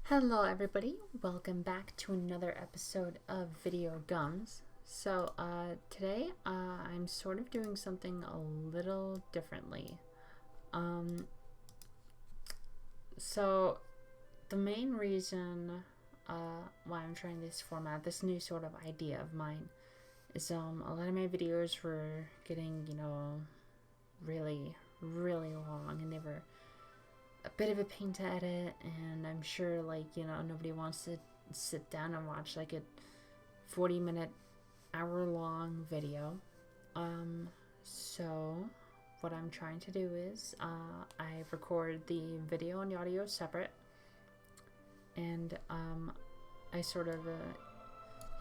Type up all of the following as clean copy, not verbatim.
Hello everybody, welcome back to another episode of Video Gums. Today I'm sort of doing something a little differently. The main reason why I'm trying this format, this new sort of idea of mine, is a lot of my videos were getting, really long, and they were a bit of a pain to edit, and I'm sure nobody wants to sit down and watch like a 40-minute, hour-long video. So what I'm trying to do is I record the video and the audio separate, and I sort of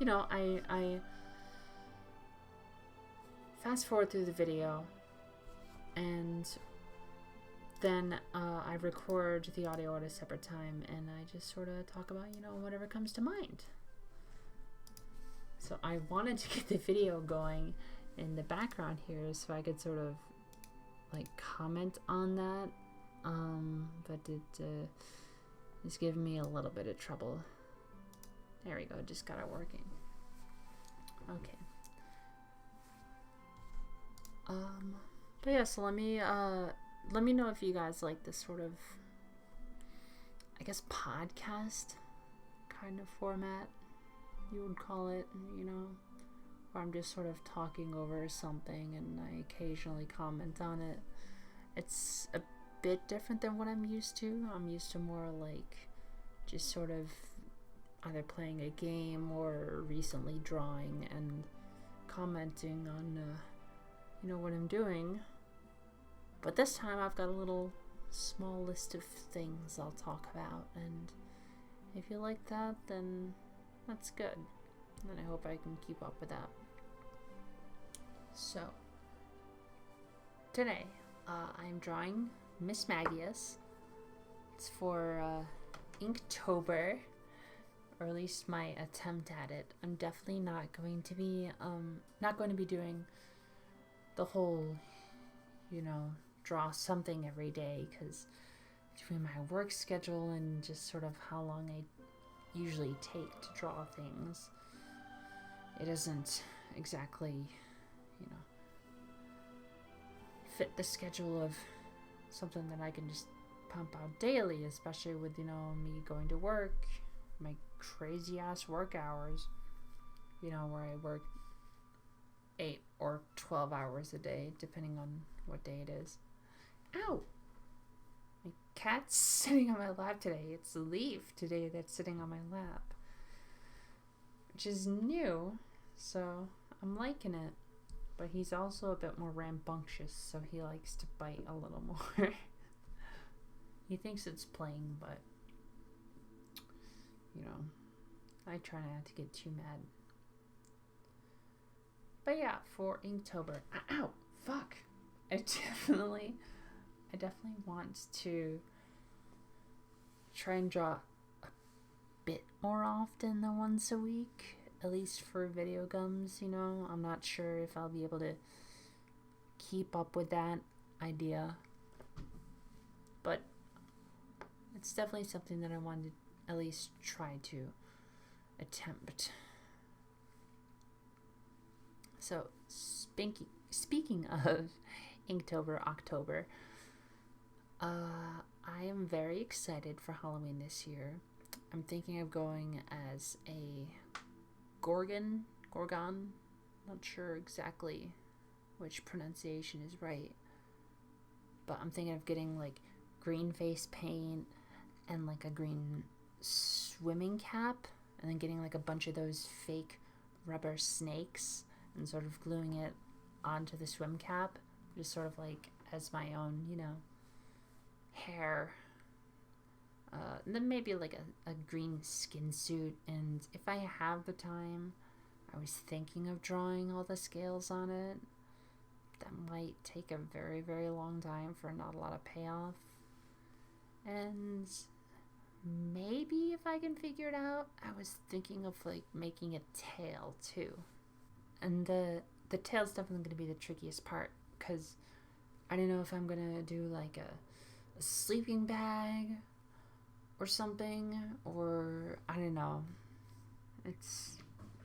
I fast forward through the video, and then I record the audio at a separate time, and I just sort of talk about, whatever comes to mind. So I wanted to get the video going in the background here so I could sort of like comment on that, but it is giving me a little bit of trouble. There we go, just got it working. Okay. But yeah, so let me know if you guys like this sort of, I guess, podcast kind of format, you would call it, where I'm just sort of talking over something and I occasionally comment on it. It's a bit different than what I'm used to. I'm used to more like just sort of either playing a game or recently drawing and commenting on, what I'm doing. But this time I've got a little small list of things I'll talk about, and if you like that, then that's good. And I hope I can keep up with that. So, today I'm drawing Miss Magius. It's for Inktober, or at least my attempt at it. I'm definitely not going to be doing the whole, draw something every day, because between my work schedule and just sort of how long I usually take to draw things, it doesn't exactly, fit the schedule of something that I can just pump out daily, especially with, me going to work, my crazy ass work hours, where I work 8 or 12 hours a day, depending on what day it is. Ow! My cat's sitting on my lap today. It's Leaf today that's sitting on my lap, which is new, so I'm liking it. But he's also a bit more rambunctious, so he likes to bite a little more. He thinks it's playing, but, I try not to get too mad. But yeah, for Inktober. Ow! Fuck! I definitely want to try and draw a bit more often than once a week, at least for Video Gums, I'm not sure if I'll be able to keep up with that idea, but it's definitely something that I wanted to at least try to attempt. So, speaking of Inktober, October, I am very excited for Halloween this year. I'm thinking of going as a Gorgon, not sure exactly which pronunciation is right, but I'm thinking of getting like green face paint and like a green swimming cap, and then getting like a bunch of those fake rubber snakes and sort of gluing it onto the swim cap, just sort of like as my own, hair. And then maybe like a green skin suit, and if I have the time, I was thinking of drawing all the scales on it. That might take a very, very long time for not a lot of payoff. And maybe if I can figure it out, I was thinking of like making a tail too. And the tail's definitely going to be the trickiest part, because I don't know if I'm going to do like a sleeping bag or something, or I don't know. It's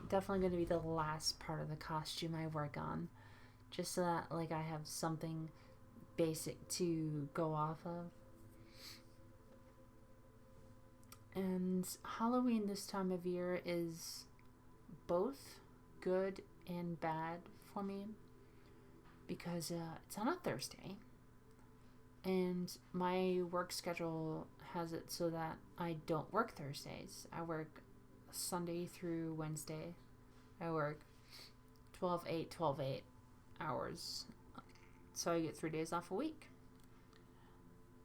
definitely going to be the last part of the costume I work on, just so that like I have something basic to go off of. And Halloween this time of year is both good and bad for me because it's on a Thursday, and my work schedule has it so that I don't work Thursdays. I work Sunday through Wednesday. I work 12-8, 12-8 hours. So I get 3 days off a week.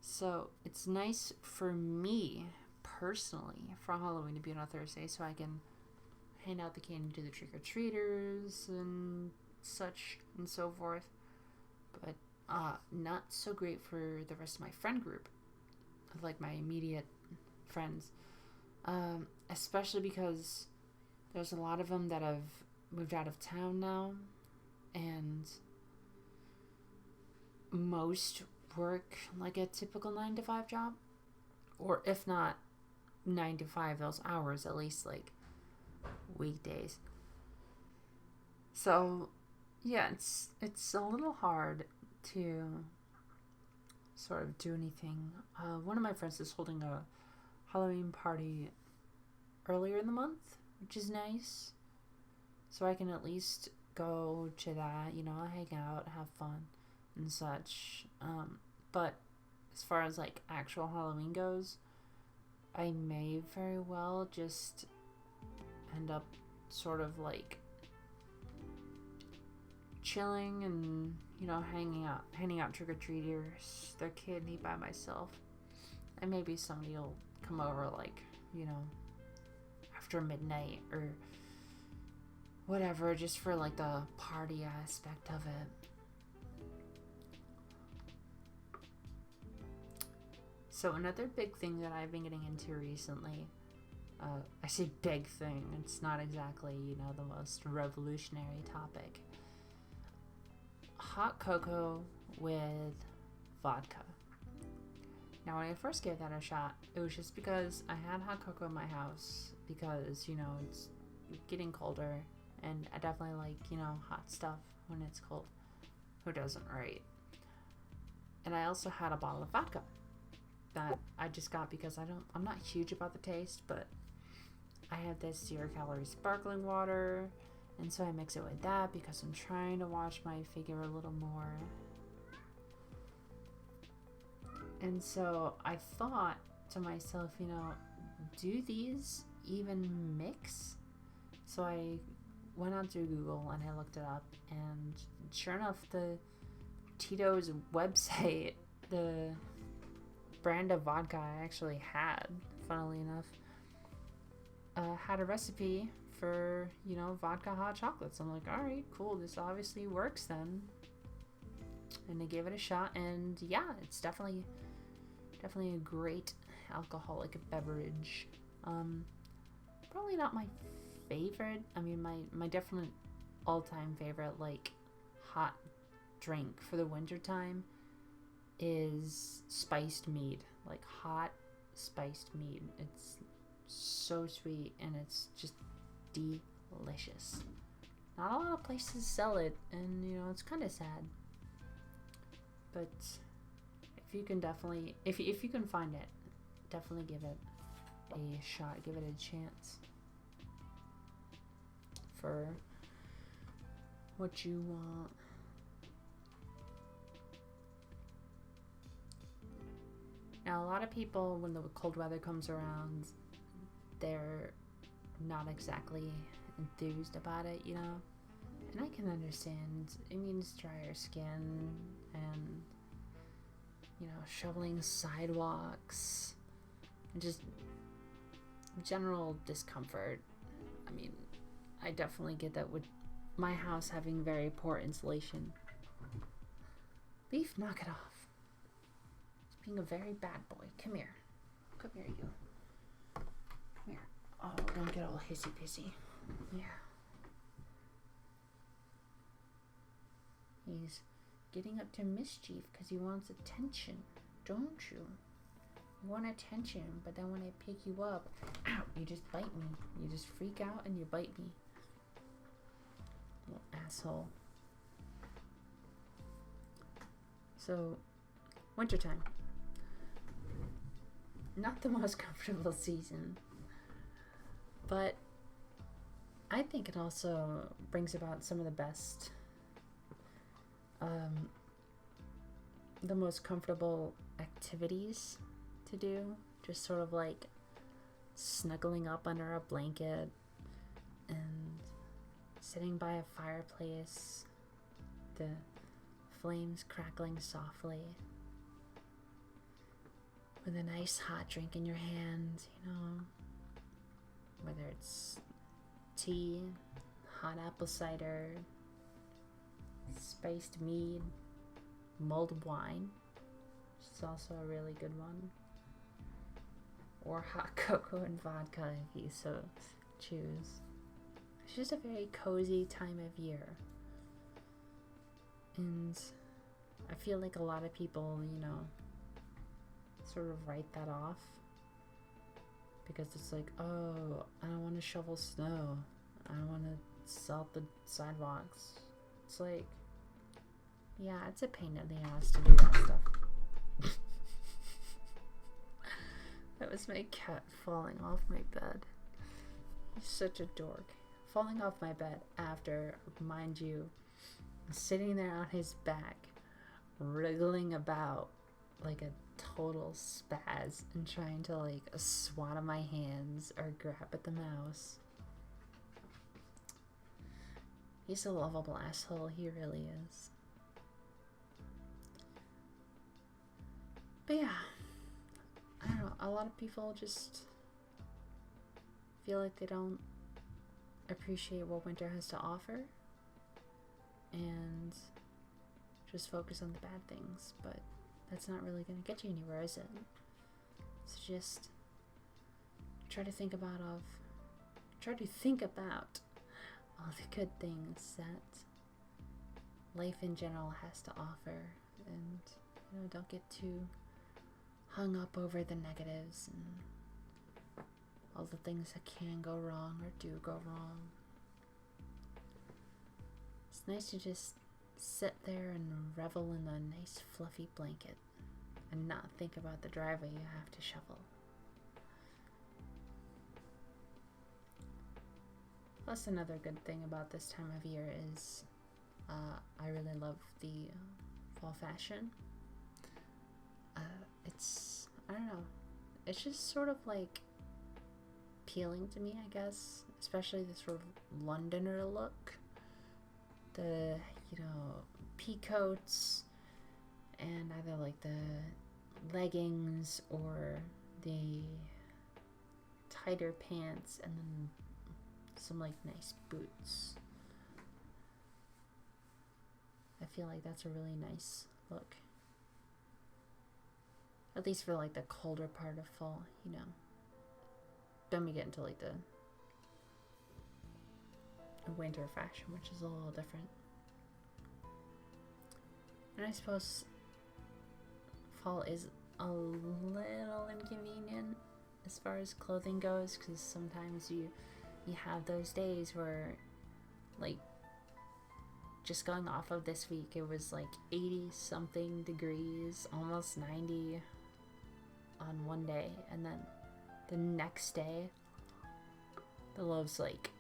So it's nice for me personally for Halloween to be on a Thursday so I can hand out the candy to the trick-or-treaters and such and so forth. But not so great for the rest of my friend group, of like my immediate friends. Especially because there's a lot of them that have moved out of town now, and most work like a typical 9-to-5 job, or if not 9 to 5, those hours at least like weekdays. So yeah, it's a little hard to sort of do anything. One of my friends is holding a Halloween party earlier in the month, which is nice. So I can at least go to that, hang out, have fun and such. But as far as like actual Halloween goes, I may very well just end up sort of like chilling and, handing out trick-or-treaters their candy by myself. And maybe somebody will come over like, after midnight or whatever, just for like the party aspect of it. So another big thing that I've been getting into recently, I say big thing, it's not exactly, the most revolutionary topic. Hot cocoa with vodka. Now, when I first gave that a shot, it was just because I had hot cocoa in my house because, it's getting colder, and I definitely like, hot stuff when it's cold. Who doesn't, right? And I also had a bottle of vodka that I just got because I'm not huge about the taste, but I have this 0-calorie sparkling water, and so I mix it with that because I'm trying to watch my figure a little more. And so I thought to myself, do these even mix? So I went onto Google and I looked it up, and sure enough, the Tito's website, the brand of vodka I actually had, funnily enough, had a recipe for, vodka hot chocolates. I'm like, all right, cool, this obviously works then. And I gave it a shot, and yeah, it's definitely a great alcoholic beverage. Probably not my favorite. I mean, my definite all-time favorite, like, hot drink for the winter time is spiced mead. Like, hot spiced mead. It's so sweet, and it's just delicious. Not a lot of places sell it, and, it's kind of sad. But if you can definitely, if you can find it, definitely give it a shot, give it a chance for what you want. Now, a lot of people, when the cold weather comes around, they're not exactly enthused about it, and I can understand. It means drier skin and, shoveling sidewalks and just general discomfort. I mean, I definitely get that with my house having very poor insulation. Beef, knock it off. It's being a very bad boy. Come here. Come here, you. Come here. Oh, don't get all hissy-pissy. Yeah. He's getting up to mischief because he wants attention, don't you? You want attention, but then when I pick you up, ow, you just bite me. You just freak out and you bite me. Little asshole. So, wintertime. Not the most comfortable season, but I think it also brings about some of the best, the most comfortable activities to do. Just sort of like snuggling up under a blanket and sitting by a fireplace, the flames crackling softly, with a nice hot drink in your hand, you know, whether it's tea, hot apple cider, spiced mead, mulled wine, which is also a really good one, or hot cocoa and vodka if you so choose. It's just a very cozy time of year. And I feel like a lot of people, you know, sort of write that off because it's like, oh, I don't want to shovel snow. I don't want to salt the sidewalks. It's like, yeah, it's a pain in the ass to do that stuff. That was my cat falling off my bed. He's such a dork. Falling off my bed after, mind you, sitting there on his back, wriggling about like a total spaz and trying to like swat at my hands or grab at the mouse. He's a lovable asshole, he really is. But yeah, I don't know, a lot of people just feel like they don't appreciate what winter has to offer and just focus on the bad things, but that's not really going to get you anywhere, is it? So just try to think about all the good things that life in general has to offer, and you know, don't get too hung up over the negatives and all the things that can go wrong or do go wrong. It's nice to just sit there and revel in a nice fluffy blanket and not think about the driveway you have to shovel. Plus, another good thing about this time of year is I really love the fall fashion. I don't know, it's just sort of like appealing to me, I guess, especially the sort of Londoner look. The, you know, pea coats and either like the leggings or the tighter pants and then some like nice boots. I feel like that's a really nice look. At least for like the colder part of fall, you know. Then we get into like the winter fashion, which is a little different. And I suppose fall is a little inconvenient as far as clothing goes, because sometimes you have those days where, like, just going off of this week, it was like 80 something degrees, almost 90 on one day, and then the next day the low's like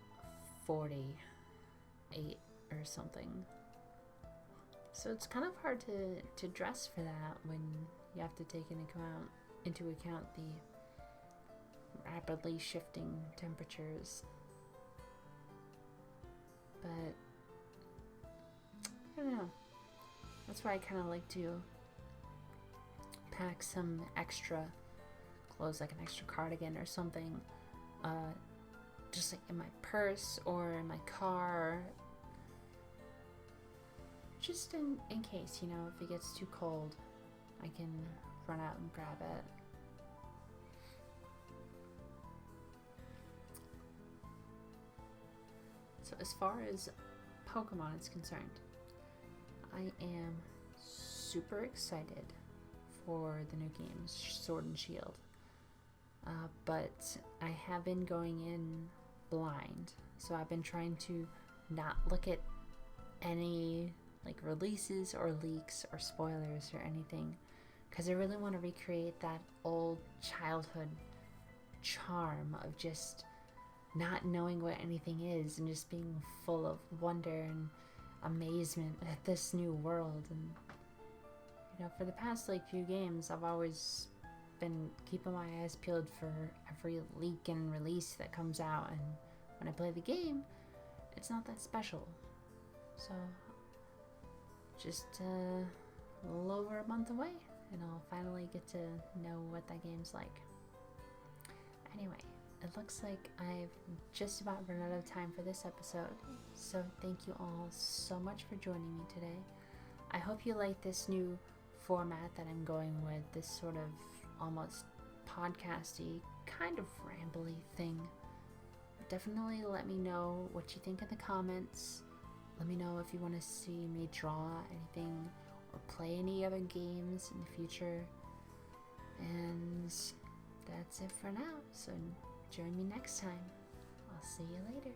48 or something. So it's kind of hard to dress for that when you have to take into account the rapidly shifting temperatures. But I don't know. That's why I kind of like to pack some extra clothes, like an extra cardigan or something, just like in my purse or in my car, just in case, you know, if it gets too cold, I can run out and grab it. So as far as Pokemon is concerned, I am super excited for the new games, Sword and Shield. But I have been going in blind, so I've been trying to not look at any like releases or leaks or spoilers or anything, because I really want to recreate that old childhood charm of just not knowing what anything is and just being full of wonder and amazement at this new world. And you know, for the past like few games, I've always been keeping my eyes peeled for every leak and release that comes out, and when I play the game, it's not that special. So just a little over a month away, and I'll finally get to know what that game's like. Anyway, it looks like I've just about run out of time for this episode, so thank you all so much for joining me today. I hope you like this new format that I'm going with, this sort of almost podcasty, kind of rambly thing. Definitely let me know what you think in the comments. Let me know if you want to see me draw anything or play any other games in the future. And that's it for now, so join me next time. I'll see you later.